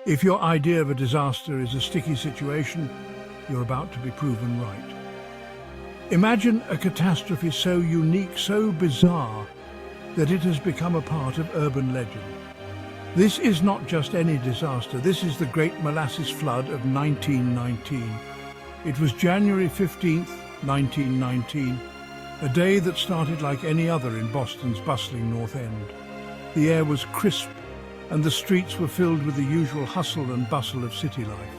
If your idea of a disaster is a sticky situation, you're about to be proven right. Imagine a catastrophe so unique, so bizarre, that it has become a part of urban legend. This is not just any disaster, this is the Great Molasses Flood of 1919. It was January 15th, 1919, a day that started like any other in Boston's bustling North End. The air was crisp, and the streets were filled with the usual hustle and bustle of city life.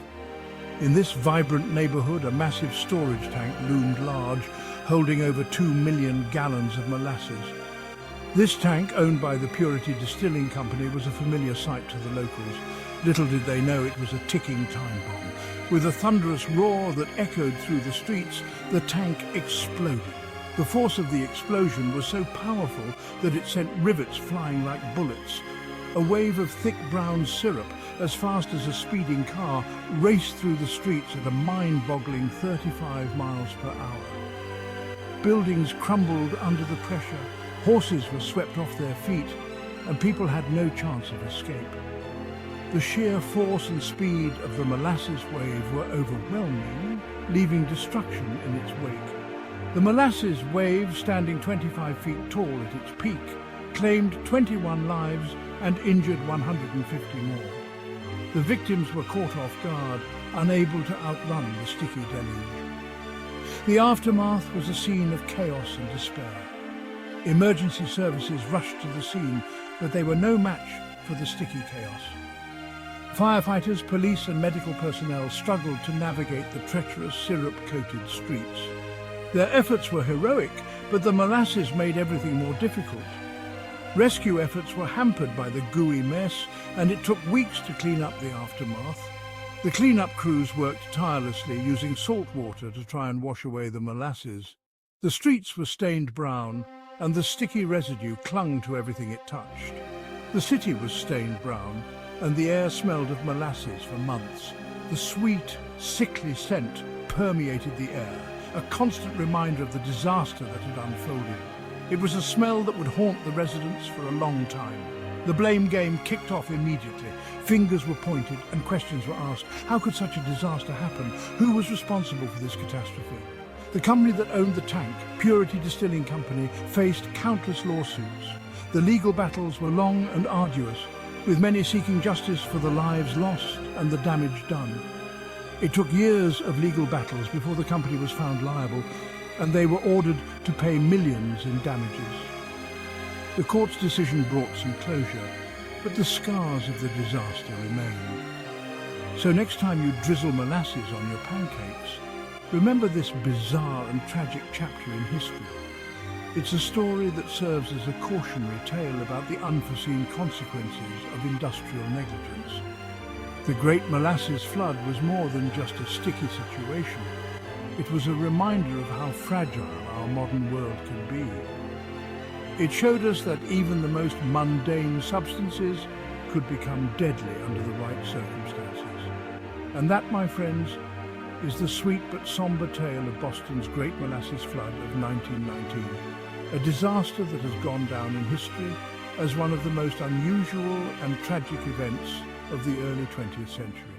In this vibrant neighborhood, a massive storage tank loomed large, holding over 2 million gallons of molasses. This tank, owned by the Purity Distilling Company, was a familiar sight to the locals. Little did they know it was a ticking time bomb. With a thunderous roar that echoed through the streets, the tank exploded. The force of the explosion was so powerful that it sent rivets flying like bullets. A wave of thick brown syrup, as fast as a speeding car, raced through the streets at a mind-boggling 35 miles per hour. Buildings crumbled under the pressure, horses were swept off their feet, and people had no chance of escape. The sheer force and speed of the molasses wave were overwhelming, leaving destruction in its wake. The molasses wave, standing 25 feet tall at its peak, claimed 21 lives and injured 150 more. The victims were caught off guard, unable to outrun the sticky deluge. The aftermath was a scene of chaos and despair. Emergency services rushed to the scene, but they were no match for the sticky chaos. Firefighters, police and medical personnel struggled to navigate the treacherous syrup-coated streets. Their efforts were heroic, but the molasses made everything more difficult. Rescue efforts were hampered by the gooey mess, and it took weeks to clean up the aftermath. The cleanup crews worked tirelessly, using salt water to try and wash away the molasses. The streets were stained brown, and the sticky residue clung to everything it touched. The city was stained brown, and the air smelled of molasses for months. The sweet, sickly scent permeated the air, a constant reminder of the disaster that had unfolded. It was a smell that would haunt the residents for a long time. The blame game kicked off immediately. Fingers were pointed and questions were asked. How could such a disaster happen? Who was responsible for this catastrophe? The company that owned the tank, Purity Distilling Company, faced countless lawsuits. The legal battles were long and arduous, with many seeking justice for the lives lost and the damage done. It took years of legal battles before the company was found liable, and they were ordered to pay millions in damages. The court's decision brought some closure, but the scars of the disaster remained. So next time you drizzle molasses on your pancakes, remember this bizarre and tragic chapter in history. It's a story that serves as a cautionary tale about the unforeseen consequences of industrial negligence. The Great Molasses Flood was more than just a sticky situation. It was a reminder of how fragile our modern world can be. It showed us that even the most mundane substances could become deadly under the right circumstances. And that, my friends, is the sweet but somber tale of Boston's Great Molasses Flood of 1919, a disaster that has gone down in history as one of the most unusual and tragic events of the early 20th century.